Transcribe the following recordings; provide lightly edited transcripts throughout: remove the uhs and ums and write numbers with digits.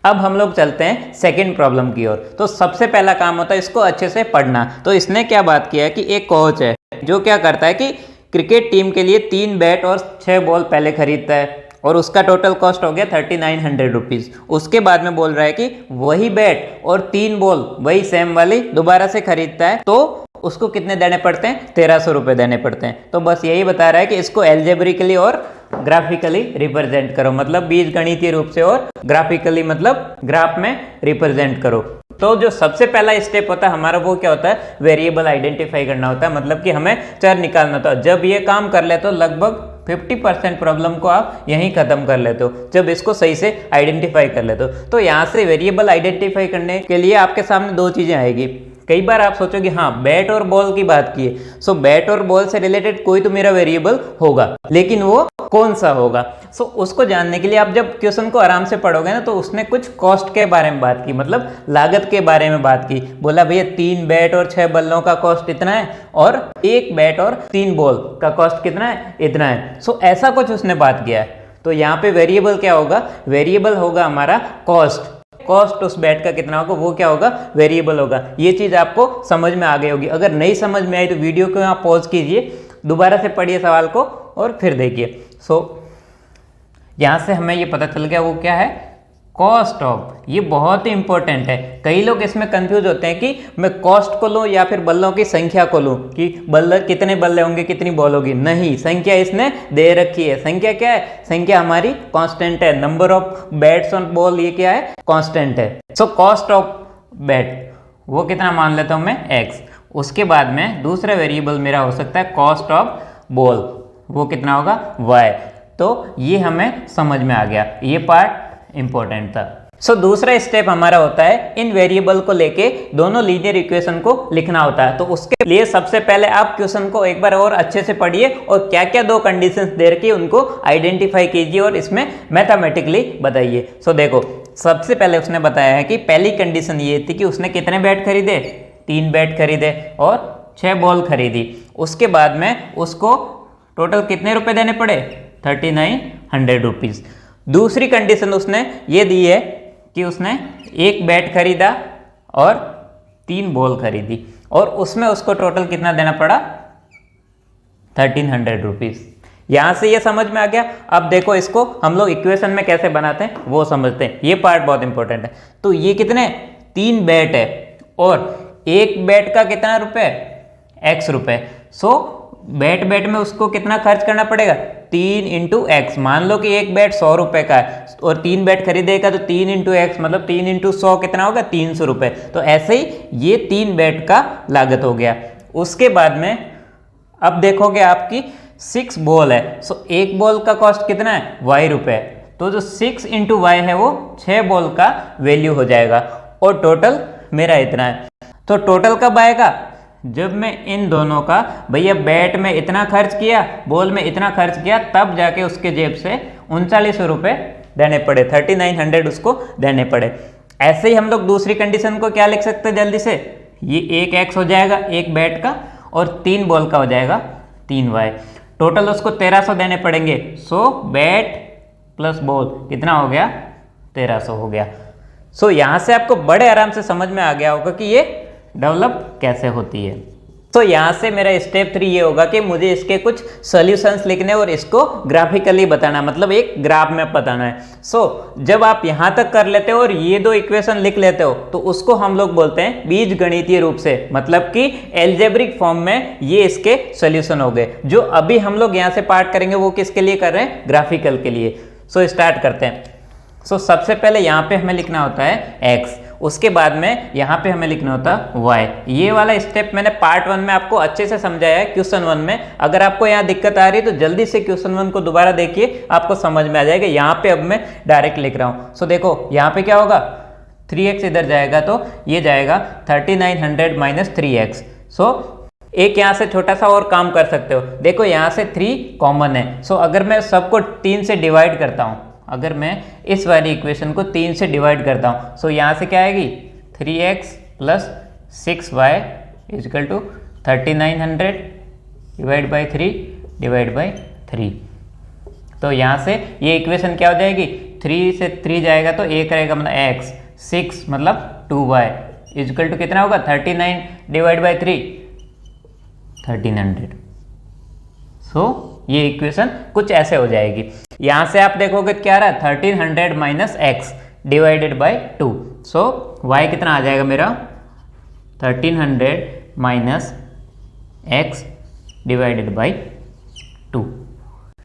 अब हम लोग चलते हैं सेकंड प्रॉब्लम की ओर। तो सबसे पहला काम होता है इसको अच्छे से पढ़ना। तो इसने क्या बात किया है कि एक कोच है जो क्या करता है कि क्रिकेट टीम के लिए 3 बैट और 6 बॉल पहले खरीदता है और उसका टोटल कॉस्ट हो गया 3900 रुपीज़। उसके बाद में बोल रहा है कि वही बैट और 3 बॉल वही सेम वाली दोबारा से खरीदता है तो उसको कितने देने पड़ते हैं, 1300 रुपये देने पड़ते हैं। तो बस यही बता रहा है कि इसको एल्जेब्रिकली और ग्राफिकली रिप्रेजेंट करो, मतलब बीज गणितीय रूप से, और ग्राफिकली मतलब ग्राफ में रिप्रेजेंट करो। तो जो सबसे पहला स्टेप होता है हमारा वो क्या होता है, वेरिएबल आइडेंटिफाई करना होता है, मतलब कि हमें चर निकालना होता है। जब ये काम कर लेते हो लगभग 50% प्रॉब्लम को आप यहीं खत्म कर लेते हो, जब इसको सही से आइडेंटिफाई कर लेते हो। तो यहाँ से वेरिएबल आइडेंटिफाई करने के लिए आपके सामने 2 चीजें आएगी। कई बार आप सोचोगे हाँ बैट और बॉल की बात की है, सो बैट और बॉल से रिलेटेड कोई तो मेरा वेरिएबल होगा, लेकिन वो कौन सा होगा। सो उसको जानने के लिए आप जब क्वेश्चन को आराम से पढ़ोगे ना तो उसने कुछ कॉस्ट के बारे में बात की, मतलब लागत के बारे में बात की। बोला भैया 3 बैट और 6 बल्लों का कॉस्ट इतना है और 1 बैट और 3 बॉल का कॉस्ट कितना है, इतना है। सो ऐसा कुछ उसने बात किया है। तो यहाँ पे वेरिएबल क्या होगा, वेरिएबल होगा हमारा कॉस्ट। कॉस्ट उस बैट का कितना होगा वो क्या होगा, वेरिएबल होगा। ये चीज आपको समझ में आ गई होगी। अगर नहीं समझ में आई तो वीडियो को यहाँ पॉज कीजिए, दोबारा से पढ़िए सवाल को और फिर देखिए। सो यहाँ से हमें ये पता चल गया वो क्या है, कॉस्ट ऑफ। ये बहुत ही इंपॉर्टेंट है। कई लोग इसमें कंफ्यूज होते हैं कि मैं कॉस्ट को लूँ या फिर बल्लों की संख्या को लूँ, कि बल्ले कितने बल्ले होंगे कितनी बॉल होगी। नहीं, संख्या इसने दे रखी है। संख्या क्या है, संख्या हमारी कांस्टेंट है। Number of bats on ball ये क्या है, कांस्टेंट है। सो कॉस्ट ऑफ बैट वो कितना मान लेता हूँ मैं, x। उसके बाद में दूसरा वेरिएबल मेरा हो सकता है कॉस्ट ऑफ बॉल, वो कितना होगा, y। तो ये हमें समझ में आ गया, ये पार्ट इंपॉर्टेंट था। सो दूसरा स्टेप हमारा होता है इन वेरिएबल को लेके दोनों लीनियर इक्वेशन को लिखना होता है। तो उसके लिए सबसे पहले आप क्वेश्चन को एक बार और अच्छे से पढ़िए और क्या क्या 2 कंडीशंस दे रखी उनको आइडेंटिफाई कीजिए और इसमें मैथमेटिकली बताइए। सो देखो सबसे पहले उसने बताया है कि पहली कंडीशन ये थी कि उसने कितने बैट खरीदे, 3 बैट खरीदे और 6 बॉल खरीदी। उसके बाद में उसको टोटल कितने रुपए देने पड़े, 3900 रुपीज़। दूसरी कंडीशन उसने ये दी है कि उसने 1 बैट खरीदा और 3 बॉल खरीदी और उसमें उसको टोटल कितना देना पड़ा, 1300 रुपीज़। यहाँ से ये समझ में आ गया। अब देखो इसको हम लोग इक्वेशन में कैसे बनाते हैं वो समझते हैं, ये पार्ट बहुत इंपॉर्टेंट है। तो ये कितने, 3 बैट है और 1 बैट का कितना रुपए, x रुपए। सो बैट में उसको कितना खर्च करना पड़ेगा, 3 इंटू एक्स। मान लो कि 1 बैट 100 रुपए का है और 3 बैट खरीदेगा तो 3 इंटू एक्स मतलब 3 इंटू 100 कितना होगा, 300 रुपए। तो ऐसे ही ये 3 बैट का लागत हो गया। उसके बाद में अब देखोगे आपकी 6 बॉल है। सो 1 बॉल का कॉस्ट कितना है, y रुपए। तो जो 6 इंटू वाई है वो 6 बॉल का वैल्यू हो जाएगा और टोटल मेरा इतना है। तो टोटल कब आएगा, जब मैं इन दोनों का, भैया बैट में इतना खर्च किया बॉल में इतना खर्च किया, तब जाके उसके जेब से 3900 रुपये देने पड़े, 3900 उसको देने पड़े। ऐसे ही हम लोग दूसरी कंडीशन को क्या लिख सकते हैं जल्दी से, ये 1 x हो जाएगा 1 बैट का और 3 बॉल का हो जाएगा 3 y। टोटल उसको 1300 देने पड़ेंगे। सो बैट प्लस बॉल कितना हो गया, 1300 हो गया। सो यहाँ से आपको बड़े आराम से समझ में आ गया होगा कि ये डेवलप कैसे होती है। तो यहाँ से मेरा स्टेप 3 ये होगा कि मुझे इसके कुछ सॉल्यूशंस लिखने और इसको ग्राफिकली बताना, मतलब एक ग्राफ में बताना है। जब आप यहाँ तक कर लेते हो और ये 2 इक्वेशन लिख लेते हो तो उसको हम लोग बोलते हैं बीज गणितीय रूप से, मतलब कि एल्जेब्रिक फॉर्म में ये इसके सॉल्यूशन हो गए। जो अभी हम लोग यहाँ से पार्ट करेंगे वो किसके लिए कर रहे हैं, ग्राफिकल के लिए। स्टार्ट करते हैं। सबसे पहले यहाँ पे हमें लिखना होता है x, उसके बाद में यहाँ पे हमें लिखना होता है y। ये वाला स्टेप मैंने पार्ट 1 में आपको अच्छे से समझाया है, क्वेश्चन 1 में। अगर आपको यहाँ दिक्कत आ रही है तो जल्दी से क्वेश्चन 1 को दोबारा देखिए, आपको समझ में आ जाएगा। यहाँ पे अब मैं डायरेक्ट लिख रहा हूँ। देखो यहाँ पे क्या होगा, 3x इधर जाएगा तो ये जाएगा 3900 माइनस 3x। एक यहाँ से छोटा सा और काम कर सकते हो। देखो यहाँ से 3 कॉमन है। अगर मैं सबको 3 से डिवाइड करता हूँ, अगर मैं इस वाली इक्वेशन को 3 से डिवाइड करता हूँ, यहाँ से क्या आएगी, 3x plus 6y is equal to 3900 divide by 3 divide by 3। तो यहाँ से ये इक्वेशन क्या हो जाएगी, 3 से 3 जाएगा तो 1 रहेगा, मतलब x, 6 मतलब 2y इजकल टू कितना होगा 39 डिवाइड बाई 3, 1300। सो ये इक्वेशन कुछ ऐसे हो जाएगी। यहां से आप देखोगे क्या रहा 1300 minus x divided by 2। So y कितना आ जाएगा मेरा 1300 माइनस एक्स डिवाइडेड बाई 2।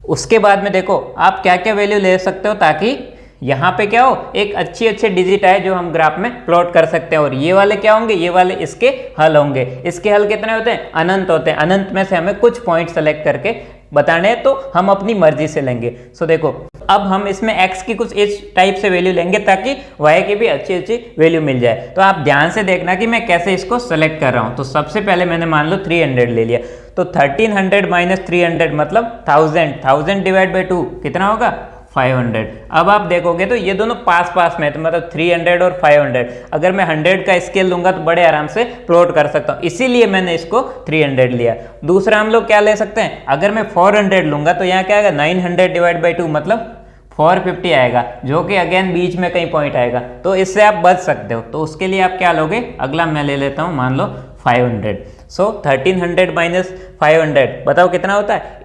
उसके बाद में देखो आप क्या क्या वैल्यू ले सकते हो ताकि यहाँ पे क्या हो एक अच्छे डिजिट आए जो हम ग्राफ में प्लॉट कर सकते हैं। और ये वाले क्या होंगे, ये वाले इसके हल होंगे। इसके हल कितने होते हैं, अनंत होते हैं। अनंत में से हमें कुछ पॉइंट सेलेक्ट करके बताने हैं तो हम अपनी मर्जी से लेंगे। सो देखो अब हम इसमें x की कुछ इस टाइप से वैल्यू लेंगे ताकि y की भी अच्छी वैल्यू मिल जाए। तो आप ध्यान से देखना कि मैं कैसे इसको सेलेक्ट कर रहा हूं। तो सबसे पहले मैंने मान लो 300 ले लिया, तो 1300 माइनस 300 मतलब 1000 डिवाइड बाई 2 कितना होगा 500। अब आप देखोगे तो ये दोनों पास पास में, तो मतलब 300 और 500, अगर मैं 100 का स्केल लूंगा तो बड़े आराम से प्लॉट कर सकता हूँ, इसीलिए मैंने इसको 300 लिया। दूसरा हम लोग क्या ले सकते हैं, अगर मैं 400 लूंगा तो यहाँ क्या आएगा 900 डिवाइड बाई 2 मतलब 450 आएगा, जो कि अगेन बीच में कहीं पॉइंट आएगा, तो इससे आप बच सकते हो। तो उसके लिए आप क्या लोगे, अगला मैं ले लेता हूँ मान लो 500। सो 1300 माइनस 500 बताओ कितना होता है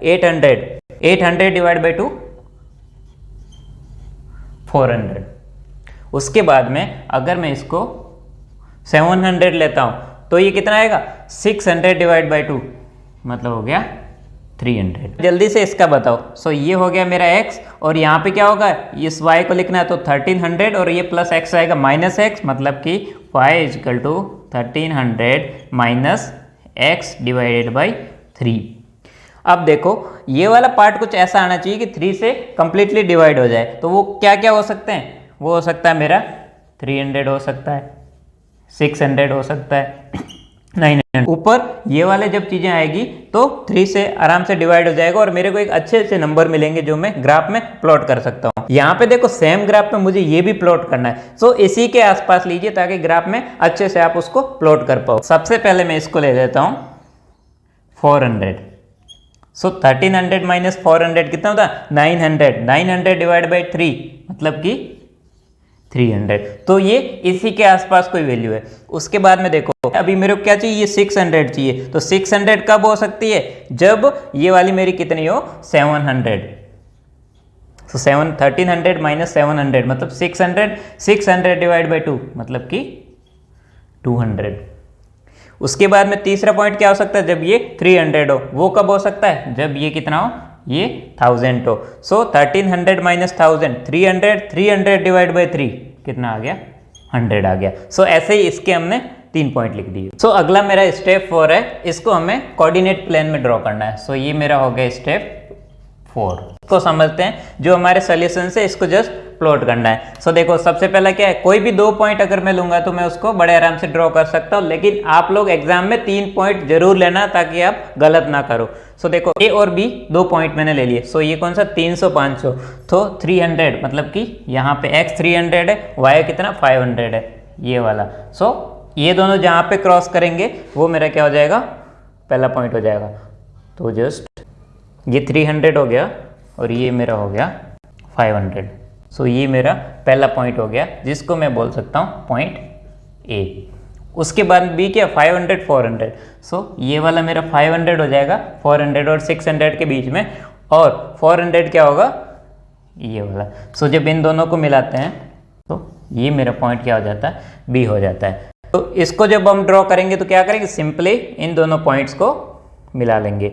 800 डिवाइड बाई 2 400। उसके बाद में अगर मैं इसको 700 लेता हूं तो ये कितना आएगा 600 डिवाइड बाई 2 मतलब हो गया 300। जल्दी से इसका बताओ। सो ये हो गया मेरा x और यहाँ पे क्या होगा, इस y को लिखना है तो 1300 और ये प्लस x आएगा माइनस x, मतलब कि y is equal to 1300 minus x divided by 3। अब देखो ये वाला पार्ट कुछ ऐसा आना चाहिए कि 3 से कंप्लीटली डिवाइड हो जाए। तो वो क्या क्या हो सकते हैं, वो हो सकता है मेरा 300 हो सकता है, 600 हो सकता है, 900। ऊपर ये वाले जब चीज़ें आएगी तो 3 से आराम से डिवाइड हो जाएगा और मेरे को एक अच्छे नंबर मिलेंगे जो मैं ग्राफ में प्लॉट कर सकता हूँ। यहाँ पे देखो सेम ग्राफ में मुझे ये भी प्लॉट करना है। सो इसी के आसपास लीजिए ताकि ग्राफ में अच्छे से आप उसको प्लॉट कर पाओ। सबसे पहले मैं इसको ले लेता हूँ 400। सो 1300 माइनस 400 कितना होता है 900 डिवाइड बाई 3 मतलब कि 300। तो ये इसी के आसपास कोई वैल्यू है। उसके बाद में देखो अभी मेरे को क्या चाहिए, ये 600 चाहिए। तो 600 कब हो सकती है, जब ये वाली मेरी कितनी हो 700। तो 1300 माइनस 700 मतलब 600 डिवाइड बाई 2 मतलब कि 200। उसके बाद में तीसरा पॉइंट क्या हो सकता है, जब ये 300 हो। वो कब हो सकता है, जब ये कितना हो, ये 1000 हो। सो 1300 माइनस 1000 300 डिवाइड बाई 3 कितना आ गया 100 आ गया। सो ऐसे ही इसके हमने 3 पॉइंट लिख दिए। सो अगला मेरा स्टेप 4 है, इसको हमें कोऑर्डिनेट प्लेन में ड्रॉ करना है। सो ये मेरा हो गया स्टेप 4। इसको समझते हैं, जो हमारे सोल्यूशन से इसको जस्ट प्लॉट करना है। सो देखो सबसे पहला क्या है, कोई भी 2 पॉइंट अगर मैं लूंगा तो मैं उसको बड़े आराम से ड्रॉ कर सकता हूं, लेकिन आप लोग एग्जाम में 3 पॉइंट जरूर लेना ताकि आप गलत ना करो। सो देखो ए और बी 2 पॉइंट मैंने ले लिए। सो ये कौन सा 300 500 तो 300 मतलब कि यहाँ पे x 300 है, y कितना 500 है ये वाला। सो ये दोनों जहाँ पे क्रॉस करेंगे वो मेरा क्या हो जाएगा, पहला पॉइंट हो जाएगा। तो जस्ट ये 300 हो गया और ये मेरा हो गया 500। सो ये मेरा पहला पॉइंट हो गया जिसको मैं बोल सकता हूँ पॉइंट ए। उसके बाद बी क्या 500 400। सो ये वाला मेरा 500 हो जाएगा 400 और 600 के बीच में, और 400 क्या होगा ये वाला। सो जब इन दोनों को मिलाते हैं तो ये मेरा पॉइंट क्या हो जाता है, बी हो जाता है। तो इसको जब हम ड्रॉ करेंगे तो क्या करेंगे, सिंपली इन दोनों पॉइंट्स को मिला लेंगे।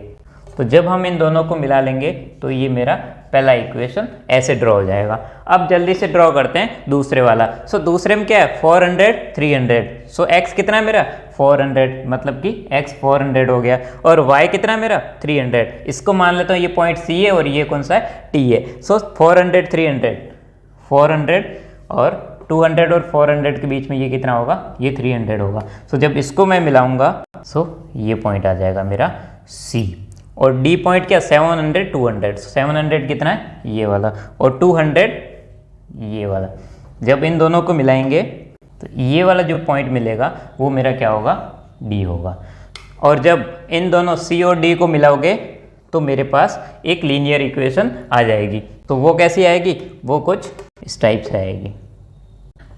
तो जब हम इन दोनों को मिला लेंगे तो ये मेरा पहला इक्वेशन ऐसे ड्रॉ हो जाएगा। अब जल्दी से ड्रॉ करते हैं दूसरे वाला। सो दूसरे में क्या है 400 300। सो x कितना है मेरा 400 मतलब कि x 400 हो गया, और y कितना है मेरा 300। इसको मान लेता हूँ ये पॉइंट C है और ये कौन सा है T है। सो 400 300 400 और 200 और 400 के बीच में ये कितना होगा, ये 300 होगा। सो जब इसको मैं मिलाऊंगा सो ये पॉइंट आ जाएगा मेरा C, और D पॉइंट क्या 700 200। 700 कितना है ये वाला, और 200 ये वाला। जब इन दोनों को मिलाएंगे तो ये वाला जो पॉइंट मिलेगा वो मेरा क्या होगा, D होगा। और जब इन दोनों C और D को मिलाओगे तो मेरे पास एक लीनियर इक्वेशन आ जाएगी। तो वो कैसी आएगी, वो कुछ इस टाइप से आएगी।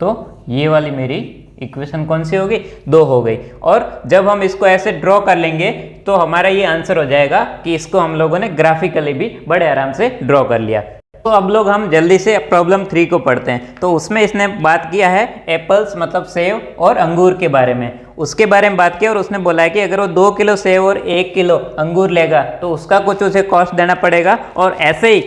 तो ये वाली मेरी इक्वेशन कौन सी होगी, 2 हो गई। और जब हम इसको ऐसे ड्रॉ कर लेंगे तो हमारा ये आंसर हो जाएगा कि इसको हम लोगों ने ग्राफिकली भी बड़े आराम से ड्रॉ कर लिया। तो अब लोग हम जल्दी से प्रॉब्लम 3 को पढ़ते हैं। तो उसमें इसने बात किया है एप्पल्स मतलब सेव और अंगूर के बारे में, उसके बारे में बात की और उसने बोला है कि अगर वो 2 किलो सेव और 1 किलो अंगूर लेगा तो उसका कुछ उसे कॉस्ट देना पड़ेगा, और ऐसे ही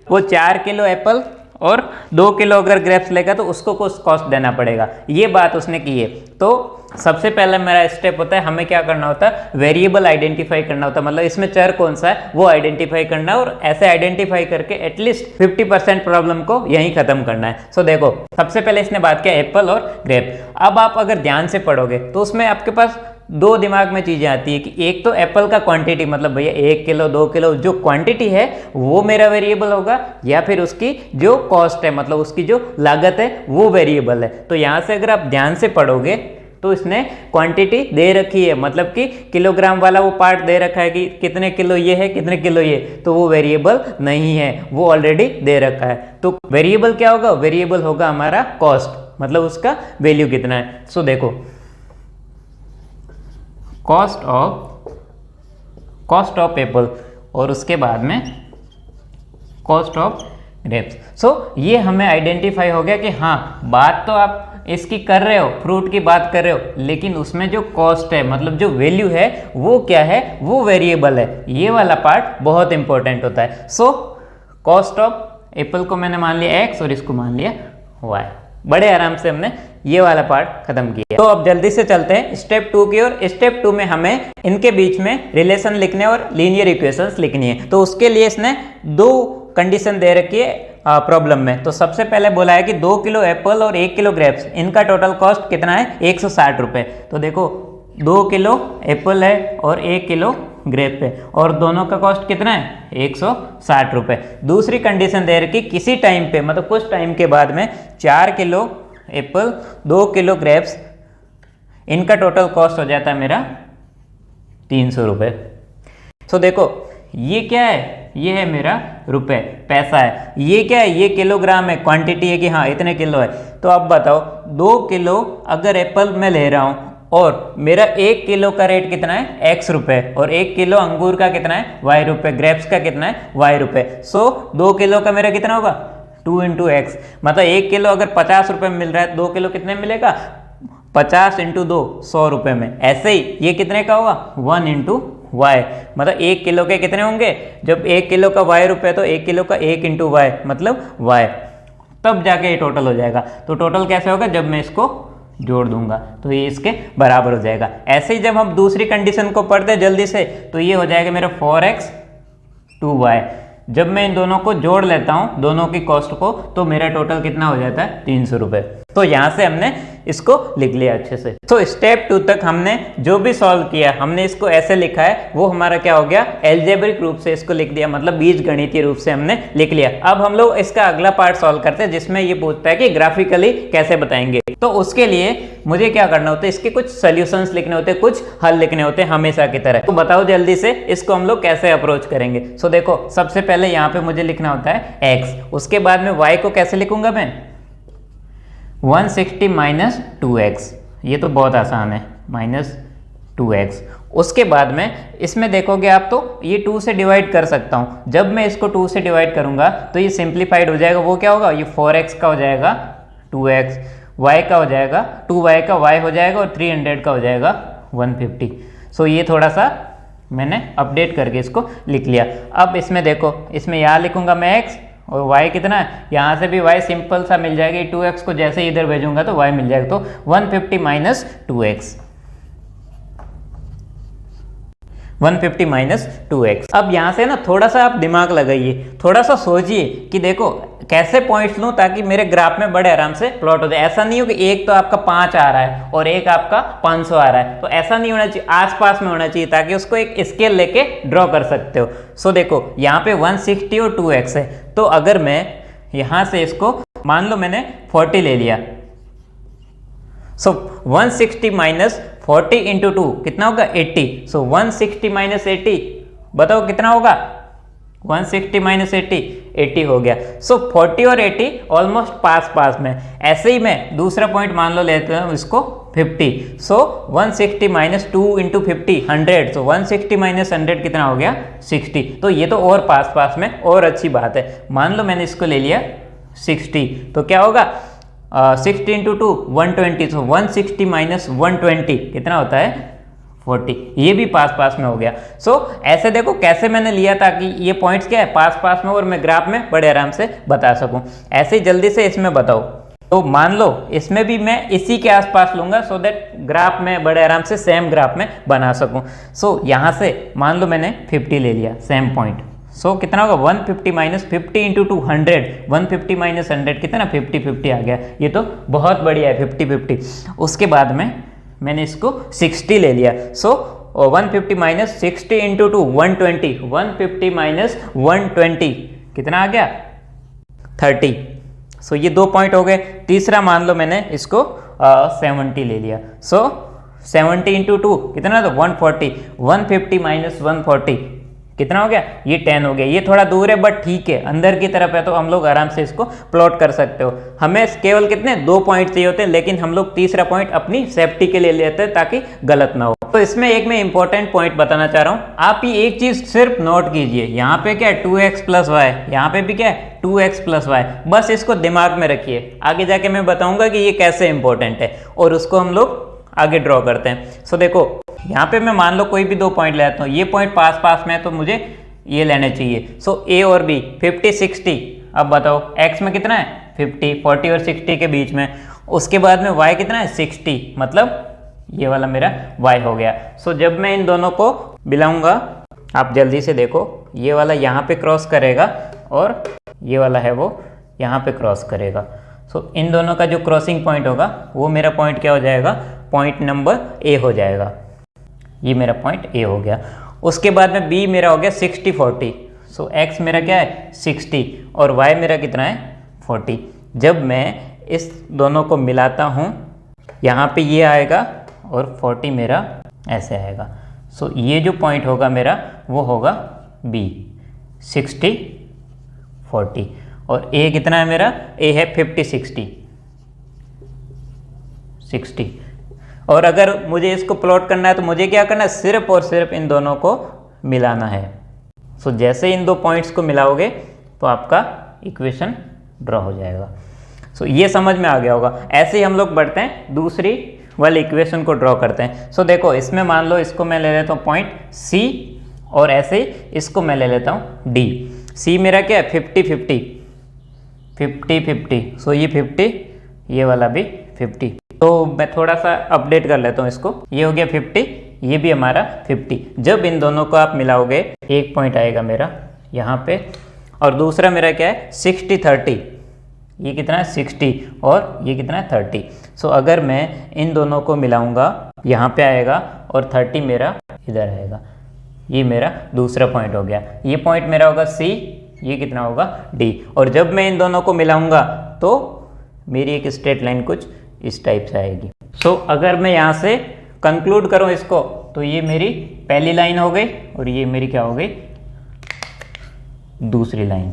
वो 4 किलो एप्पल और 2 किलो अगर ग्रेप्स लेगा तो उसको कुछ कॉस्ट देना पड़ेगा। ये बात उसने की है। तो सबसे पहले मेरा स्टेप होता है, हमें क्या करना होता है, वेरिएबल आइडेंटिफाई करना होता है, मतलब इसमें चर कौन सा है वो आइडेंटिफाई करना है, और ऐसे आइडेंटिफाई करके एटलीस्ट 50% प्रॉब्लम को यहीं खत्म करना है। सो देखो, सबसे पहले इसने बात किया एप्पल और ग्रेप। अब आप अगर ध्यान से पढ़ोगे तो उसमें आपके पास 2 दिमाग में चीज़ें आती है कि एक तो एप्पल का क्वांटिटी, मतलब भैया 1 किलो 2 किलो जो क्वांटिटी है वो मेरा वेरिएबल होगा, या फिर उसकी जो कॉस्ट है मतलब उसकी जो लागत है वो वेरिएबल है। तो यहाँ से अगर आप ध्यान से पढ़ोगे तो इसने क्वांटिटी दे रखी है, मतलब कि किलोग्राम वाला वो पार्ट दे रखा है कि कितने किलो ये है कितने किलो ये, तो वो वेरिएबल नहीं है, वो ऑलरेडी दे रखा है। तो वेरिएबल क्या होगा, वेरिएबल होगा हमारा कॉस्ट, मतलब उसका वैल्यू कितना है। सो देखो, कॉस्ट ऑफ एप्पल और उसके बाद में कॉस्ट ऑफ ग्रेप्स। सो ये हमें आइडेंटिफाई हो गया कि हाँ, बात तो आप इसकी कर रहे हो, फ्रूट की बात कर रहे हो, लेकिन उसमें जो कॉस्ट है मतलब जो वैल्यू है वो क्या है, वो वेरिएबल है। ये वाला पार्ट बहुत इंपॉर्टेंट होता है। सो कॉस्ट ऑफ एप्पल को मैंने मान लिया x और इसको मान लिया y। बड़े आराम से हमने ये वाला पार्ट खत्म किया। तो अब जल्दी से चलते हैं स्टेप 2 की ओर। स्टेप 2 में हमें इनके बीच में रिलेशन लिखने और लीनियर इक्वेशंस लिखनी है। तो उसके लिए इसने 2 कंडीशन दे रखी है प्रॉब्लम में। तो सबसे पहले बोला है कि 2 किलो एप्पल और 1 किलो ग्रेप्स, इनका टोटल कॉस्ट कितना है, 160 रुपये। तो देखो 2 किलो एप्पल है और 1 किलो ग्रेप है, और दोनों का कॉस्ट कितना है, 160 रुपये। दूसरी कंडीशन दे रखी, किसी टाइम पे मतलब कुछ टाइम के बाद में 4 किलो एप्पल 2 किलो ग्रेप्स, इनका टोटल कॉस्ट हो जाता है मेरा 300 रुपये। सो देखो ये क्या है, ये है मेरा रुपए, पैसा है। ये क्या है, ये किलोग्राम है, क्वांटिटी है कि हाँ इतने किलो है। तो अब बताओ 2 किलो अगर एप्पल मैं ले रहा हूँ और मेरा 1 किलो का रेट कितना है, x रुपए, और 1 किलो अंगूर का कितना है, y रुपए, ग्रेप्स का कितना है, y रुपए। सो 2 किलो का मेरा कितना होगा, 2 × x, मतलब 1 किलो अगर 50 रुपये में मिल रहा है, 2 किलो कितने में मिलेगा, 50 × 2 100 रुपये में। ऐसे ही ये कितने का होगा, 1 × y, मतलब 1 किलो के कितने होंगे, जब 1 किलो का y रुपये तो 1 किलो का 1 × y मतलब y, तब जाके ये टोटल हो जाएगा। तो टोटल कैसे होगा, जब मैं इसको जोड़ दूंगा तो ये इसके बराबर हो जाएगा। ऐसे ही जब हम दूसरी कंडीशन को पढ़ते हैं जल्दी से, तो ये हो जाएगा मेरा 4x 2y। जब मैं इन दोनों को जोड़ लेता हूं, दोनों की कॉस्ट को, तो मेरा टोटल कितना हो जाता है, 300 रुपये। तो यहां से हमने इसको लिख लिया अच्छे से। तो स्टेप 2 तक हमने जो भी सॉल्व किया, हमने इसको ऐसे लिखा है, वो हमारा क्या हो गया, एल्जेब्रिक रूप से इसको लिख दिया, मतलब बीजगणितीय रूप से हमने लिख लिया। अब हम लोग इसका अगला पार्ट सॉल्व करते हैं, जिसमें ये पूछता है कि ग्राफिकली कैसे बताएंगे। तो उसके लिए मुझे क्या करना होता है, इसके कुछ सोल्यूशंस लिखने होते हैं, कुछ हल लिखने होते हैं हमेशा की तरह। तो बताओ जल्दी से इसको हम लोग कैसे अप्रोच करेंगे। सो देखो, सबसे पहले यहाँ पे मुझे लिखना होता है x, उसके बाद में y को कैसे लिखूंगा मैं, 160 माइनस 2x, ये तो बहुत आसान है, माइनस 2x। उसके बाद में इसमें देखोगे आप तो ये 2 से डिवाइड कर सकता हूँ। जब मैं इसको 2 से डिवाइड करूंगा तो ये सिंप्लीफाइड हो जाएगा, वो क्या होगा, ये 4x का हो जाएगा 2x, y का हो जाएगा 2y का y हो जाएगा, और 300 का हो जाएगा 150। सो ये थोड़ा सा मैंने अपडेट करके इसको लिख लिया। अब इसमें देखो, इसमें यहाँ लिखूंगा मैं x, और y कितना है, यहाँ से भी y सिंपल सा मिल जाएगा, 2x को जैसे ही इधर भेजूंगा तो y मिल जाएगा। तो 150 माइनस 2x, 150 माइनस 2x। अब यहाँ से ना थोड़ा सा आप दिमाग लगाइए, थोड़ा सा सोचिए कि देखो कैसे पॉइंट्स लूँ ताकि मेरे ग्राफ में बड़े आराम से प्लॉट हो जाए। ऐसा नहीं हो कि एक तो आपका 5 आ रहा है और एक आपका 500 आ रहा है, तो ऐसा नहीं होना चाहिए, आसपास में होना चाहिए, ताकि उसको एक स्केल लेके ड्रॉ कर सकते हो। सो देखो यहाँ पे 160 और 2x है, तो अगर मैं यहाँ से इसको मान लो मैंने 40 ले लिया, सो 160 माइनस 40 × 2 कितना होगा, 80। सो 160 माइनस 80 बताओ कितना होगा, 160 माइनस 80, 80 हो गया। सो 40 और 80 ऑलमोस्ट पास पास में। ऐसे ही मैं दूसरा पॉइंट मान लो लेते हैं इसको 50। सो 160 माइनस 2 इंटू 50 100। सो 160 माइनस 100 कितना हो गया 60। तो ये तो और पास पास में और अच्छी बात है। मान लो मैंने इसको ले लिया 60, तो क्या होगा 60 इंटू 2 120। सो 160 माइनस 120 कितना होता है 40। ये भी पास पास में हो गया। सो ऐसे देखो कैसे मैंने लिया ताकि ये पॉइंट्स क्या है पास पास में और मैं ग्राफ में बड़े आराम से बता सकूं। ऐसे ही जल्दी से इसमें बताओ। तो मान लो इसमें भी मैं इसी के आसपास लूंगा सो दैट ग्राफ में बड़े आराम से सेम ग्राफ में बना सकूं। सो यहाँ से मान लो मैंने 50 ले लिया सेम पॉइंट। सो कितना होगा 150 माइनस 50 इंटू 2 100। 150 माइनस 100 कितना 50 50 आ गया। ये तो बहुत बढ़िया है 50 50। उसके बाद में मैंने इसको 60 ले लिया। सो 150 माइनस 60 इंटू 2 120। 150 माइनस 120 कितना आ गया 30। सो ये 2 पॉइंट हो गए। तीसरा मान लो मैंने इसको 70 ले लिया। सो 70 इंटू 2 कितना तो 140। 150 माइनस 140 कितना हो गया ये 10 हो गया। ये थोड़ा दूर है बट ठीक है अंदर की तरफ है तो हम लोग आराम से इसको प्लॉट कर सकते हो। हमें केवल कितने 2 पॉइंट चाहिए होते हैं लेकिन हम लोग तीसरा पॉइंट अपनी सेफ्टी के लिए लेते हैं ताकि गलत ना हो। तो इसमें एक मैं इंपॉर्टेंट पॉइंट बताना चाह रहा हूँ। आप ये एक चीज सिर्फ नोट कीजिए। यहाँ पे क्या है 2x प्लस वाई, यहाँ पे भी क्या है 2x प्लस वाई। बस इसको दिमाग में रखिए। आगे जाके मैं बताऊंगा कि ये कैसे इंपॉर्टेंट है और उसको हम लोग आगे ड्रॉ करते हैं। सो देखो यहाँ पे मैं मान लो कोई भी 2 पॉइंट लेता हूँ। ये पॉइंट पास पास में है तो मुझे ये लेने चाहिए। सो a और b 50 60। अब बताओ x में कितना है 50, 40 और 60 के बीच में। उसके बाद में y कितना है 60, मतलब ये वाला मेरा y हो गया। सो जब मैं इन दोनों को मिलाऊंगा आप जल्दी से देखो ये वाला यहाँ पे क्रॉस करेगा और ये वाला है वो यहाँ पे क्रॉस करेगा। सो इन दोनों का जो क्रॉसिंग पॉइंट होगा वो मेरा पॉइंट क्या हो जाएगा पॉइंट नंबर a हो जाएगा। ये मेरा पॉइंट a हो गया। उसके बाद में b मेरा हो गया 60 40। सो x मेरा क्या है 60 और y मेरा कितना है 40। जब मैं इस दोनों को मिलाता हूँ यहाँ पे ये आएगा और 40 मेरा ऐसे आएगा। सो ये जो पॉइंट होगा मेरा वो होगा b 60 40 और a कितना है मेरा a है 50 60। और अगर मुझे इसको प्लॉट करना है तो मुझे क्या करना है सिर्फ और सिर्फ इन दोनों को मिलाना है। सो जैसे इन 2 पॉइंट्स को मिलाओगे तो आपका इक्वेशन ड्रॉ हो जाएगा। सो ये समझ में आ गया होगा। ऐसे ही हम लोग बढ़ते हैं दूसरी वाली इक्वेशन को ड्रॉ करते हैं। सो देखो इसमें मान लो इसको मैं ले लेता हूँ पॉइंट C और ऐसे ही इसको मैं ले लेता हूँ D। C मेरा क्या है 50 50। सो ये 50 ये वाला भी 50। तो मैं थोड़ा सा अपडेट कर लेता हूँ इसको। ये हो गया 50, ये भी हमारा 50। जब इन दोनों को आप मिलाओगे एक पॉइंट आएगा मेरा यहाँ पे और दूसरा मेरा क्या है 60 30। ये कितना है 60 और ये कितना है 30। सो अगर मैं इन दोनों को मिलाऊंगा यहाँ पे आएगा और 30 मेरा इधर आएगा। ये मेरा दूसरा पॉइंट हो गया। ये पॉइंट मेरा होगा C, ये कितना होगा D। और जब मैं इन दोनों को मिलाऊंगा तो मेरी एक स्ट्रेट लाइन कुछ इस टाइप से आएगी। सो अगर मैं यहाँ से कंक्लूड करूँ इसको तो ये मेरी पहली लाइन हो गई और ये मेरी क्या हो गई दूसरी लाइन।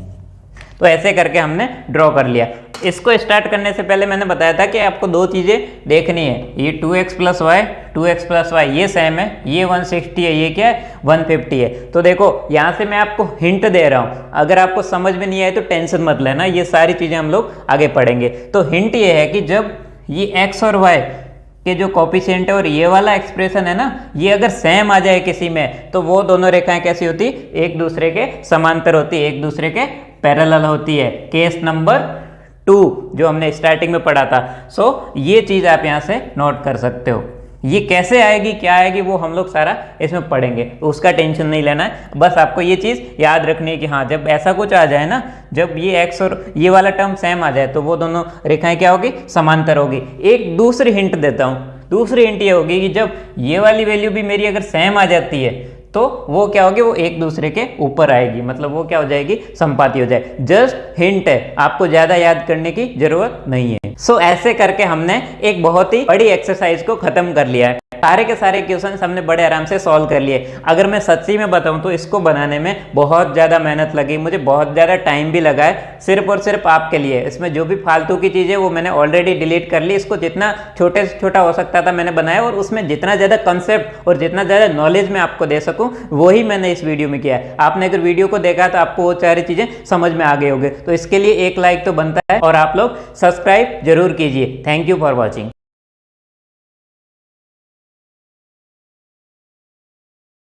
तो ऐसे करके हमने ड्रॉ कर लिया। इसको स्टार्ट करने से पहले मैंने बताया था कि आपको 2 चीज़ें देखनी है। ये 2x प्लस वाई ये सेम है, ये 160 है, ये क्या है 150 है। तो देखो यहाँ से मैं आपको हिंट दे रहा हूँ। अगर आपको समझ में नहीं आए तो टेंशन मत लेना, ये सारी चीज़ें हम लोग आगे पढ़ेंगे। तो हिंट ये है कि जब ये x और y के जो कोफिशिएंट है और ये वाला एक्सप्रेशन है ना, ये अगर सेम आ जाए किसी में तो वो दोनों रेखाएं कैसी होती एक दूसरे के समांतर होती है, एक दूसरे के पैरेलल होती है। केस नंबर 2 जो हमने स्टार्टिंग में पढ़ा था। सो ये चीज आप यहाँ से नोट कर सकते हो। ये कैसे आएगी क्या आएगी वो हम लोग सारा इसमें पढ़ेंगे, तो उसका टेंशन नहीं लेना है। बस आपको ये चीज़ याद रखनी है कि हाँ जब ऐसा कुछ आ जाए ना, जब ये x और ये वाला टर्म सेम आ जाए तो वो दोनों रेखाएं क्या होगी समांतर होगी। एक दूसरी हिंट देता हूँ। दूसरी हिंट ये होगी कि जब ये वाली वैल्यू भी मेरी अगर सेम आ जाती है तो वो क्या होगी वो एक दूसरे के ऊपर आएगी, मतलब वो क्या हो जाएगी संपाती हो जाए। जस्ट हिंट है, आपको ज्यादा याद करने की जरूरत नहीं है। सो ऐसे करके हमने एक बहुत ही बड़ी एक्सरसाइज को खत्म कर लिया है। सारे के सारे क्वेश्चन हमने बड़े आराम से सॉल्व कर लिए। अगर मैं सच्ची में बताऊं तो इसको बनाने में बहुत ज़्यादा मेहनत लगी, मुझे बहुत ज़्यादा टाइम भी लगा है, सिर्फ और सिर्फ आपके लिए। इसमें जो भी फालतू की चीज़ें वो मैंने ऑलरेडी डिलीट कर ली, इसको जितना छोटे से छोटा हो सकता था मैंने बनाया, और उसमें जितना ज़्यादा कंसेप्ट और जितना ज़्यादा नॉलेज मैं आपको दे सकूं वही मैंने इस वीडियो में किया है। आपने अगर वीडियो को देखा तो आपको वो सारी चीज़ें समझ में आ गए होंगे, तो इसके लिए एक लाइक तो बनता है और आप लोग सब्सक्राइब जरूर कीजिए। Thank you for watching.